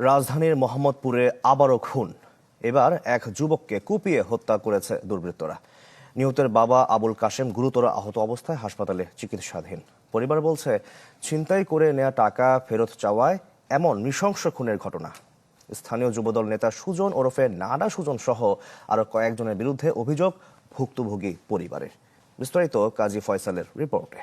রাজধানীর মোহাম্মদপুরে আবারও খুন। এবার এক যুবককে কুপিয়ে হত্যা করেছে দুর্বৃত্তরা। নিহতের বাবা আবুল কাশেম গুরুতর আহত অবস্থায় হাসপাতালে চিকিৎসাধীন। পরিবার বলছে, ছিনতাই করে নেওয়া টাকা ফেরত চাওয়ায় এমন নৃশংস খুনের ঘটনা। স্থানীয় যুবদল নেতা সুজন ওরফে নাডা সুজন সহ আরো কয়েকজনের বিরুদ্ধে অভিযোগ ভুক্তভোগী পরিবারের। বিস্তারিত কাজী ফয়সালের রিপোর্টে।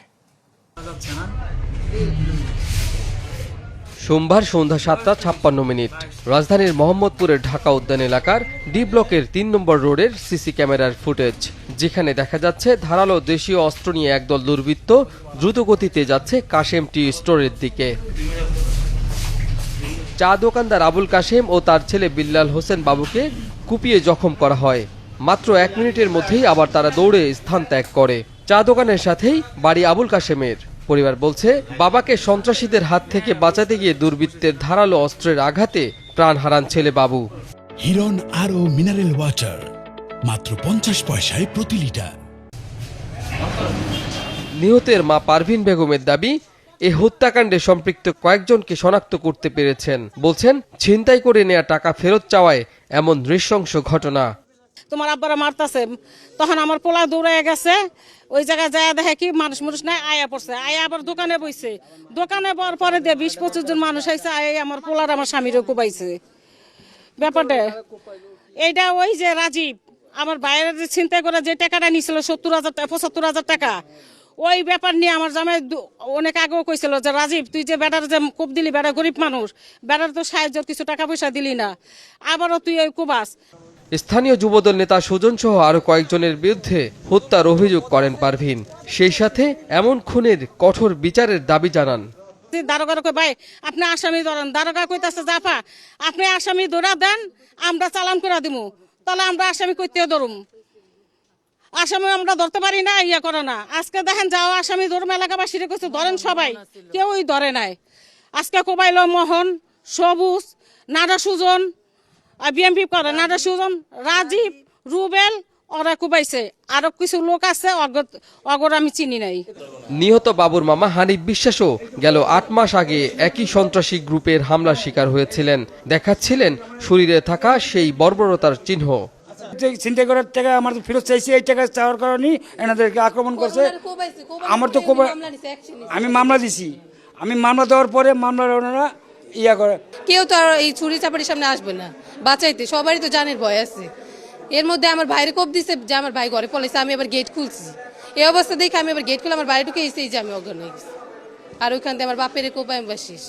সোমবার সন্ধ্যা 7:56 রাজধানীর মোহাম্মদপুরের ঢাকা উদ্যান এলাকার ডি ব্লকের ৩ নম্বর রোডের সিসি ক্যামেরার ফুটেজ, যেখানে দেখা যাচ্ছে ধারালো দেশীয় অস্ত্র নিয়ে একদল দুর্বৃত্ত দ্রুত গতিতে যাচ্ছে কাশেম টি স্টোরের দিকে। চা দোকানদার আবুল কাশেম ও তার ছেলে বিল্লাল হোসেন বাবুকে কুপিয়ে জখম করা হয়। মাত্র 1 মিনিটের মধ্যেই আবার তারা দৌড়ে স্থান ত্যাগ করে। চা দোকানের সাথেই বাড়ি আবুল কাশেমের। পরিবার বলছে, বাবাকে সন্ত্রাসীদের হাত থেকে বাঁচাতে গিয়ে দুর্বৃত্তের ধারালো অস্ত্রের আঘাতে প্রাণ হারান ছেলে বাবু। হিরন আরও মিনারেল ওয়াটার মাত্র 50 পয়সায় প্রতি লিটার। নিহতের মা পারভিন বেগমের দাবি, এ হত্যাকাণ্ডে সম্পৃক্ত কয়েকজনকে শনাক্ত করতে পেরেছেন। বলছেন, ছিনতাই করে নেওয়া টাকা ফেরত চাওয়ায় এমন নৃশংস ঘটনা। তোমার আব্বারা মারতাছে, তখন আমার পোলা দৌড়ে গেছে, ওই জায়গায় যায় দেখে কি মানুষ নাই, আয়া পড়ছে, আয়া আবার দোকানে বইছে, দোকানে বর পরে দিয়ে 20-25 জন মানুষ আইছে, আয়া আমার পোলার আমার স্বামীরও কুবাইছে। ব্যাপারটা এইটা ওই যে রাজীব আমার বাইরের চিন্তা করে যে টাকাটা নিয়েছিল 70,000-75,000 টাকা, ওই ব্যাপার নিয়ে আমার জামাই অনেক আগেও কইছিল যে রাজীব তুই যে বেটার যে কোপ দিলি, বেটা গরিব মানুষ, বেটার তো সাহায্য কিছু টাকা পয়সা দিলি না, আবারও তুই ওই কুবাস। স্থানীয় যুবদল নেতা সুজন সহ আরো কয়েকজনের বিরুদ্ধে হত্যার অভিযোগ করেন পারভিন। সেই সাথে এমন খুনের কঠোর বিচারের দাবি জানান। দারোগার কই ভাই আপনি আসামি ধরেন, দারোগা কইতাছে জাফা আপনি আসামি ধরা দেন, আমরা চালান করে দিমু, তাহলে আমরা আসামি কইতে ধরুম, আসামি আমরা ধরতে পারি না, ইয়া করে না। আজকে দেখেন যাও আসামি ধরুম, এলাকাবাসীরা কইছে ধরেন, সবাই কেউই ধরে নাই। আজকে কোবাইল মোহন, সবুজ, নাডা সুজন, বিএমপি করে নাডা সুজন, রাজীব, রুবেল, ওরা কুবাইছে। আরো কিছু লোক আছে অগর আমি চিনি নাই। নিহত বাবুর মামা হানিফ বিশ্বাসও গেল 8 মাস আগে একই সন্ত্রাসী গ্রুপের হামলার শিকার হয়েছিলেন। দেখাচ্ছিলেন শরীরে থাকা সেই বর্বরতার চিহ্ন। ছিনতাই করার টাকা আমার ফেরত চাইছি, এই টাকা চাওয়ার কারণে এনাদেরকে আক্রমণ করছে। আমার তো আমি মামলা দিছি, আমি মামলা দেওয়ার পরে মামলার ওনারা ইয়া করে। কেউ তো আর এই চুরি চাপাটির সামনে আসবে না বাঁচাইতে, সবারই তো জানের ভয় আছে। এর মধ্যে আমার ভাইরে কোপ দিছে যে আমার ভাই ঘরে পলাইছে, আমি আবার গেট খুলছি। এই অবস্থা দেখে আমি আবার গেট খুলে আমার বাইরে ঢুকে এসেছি যে আমি অজ্ঞান হয়ে গেছি, আর ওইখান থেকে আমার বাপের কোপ আমি বাসিস।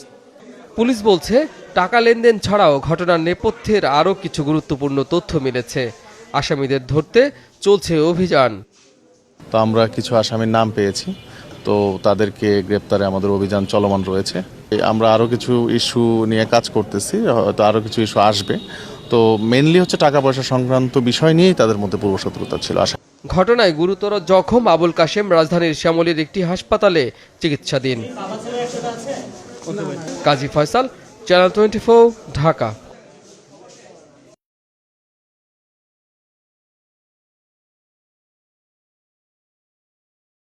পুলিশ বলছে, টাকা লেনদেন ছাড়াও ঘটনার নেপথ্যের আরও কিছু গুরুত্বপূর্ণ তথ্য মিলেছে। আসামিদের ধরতে চলছে অভিযান। তো আমরা কিছু আসামির নাম পেয়েছি, তো তাদেরকে গ্রেপ্তারে আমাদের অভিযান চলমান রয়েছে। আমরা আরও কিছু ইস্যু নিয়ে কাজ করতেছি, হয়তো আরও কিছু ইস্যু আসবে। তো মেইনলি হচ্ছে টাকা পয়সা সংক্রান্ত বিষয় নিয়েই তাদের মধ্যে পূর্বশত্রুতা ছিল। ঘটনায় গুরুতর জখম আবুল কাশেম রাজধানীর শ্যামলীর একটি হাসপাতালে চিকিৎসাধীন। কাজী ফয়সাল, চ্যানেল 24, ঢাকা।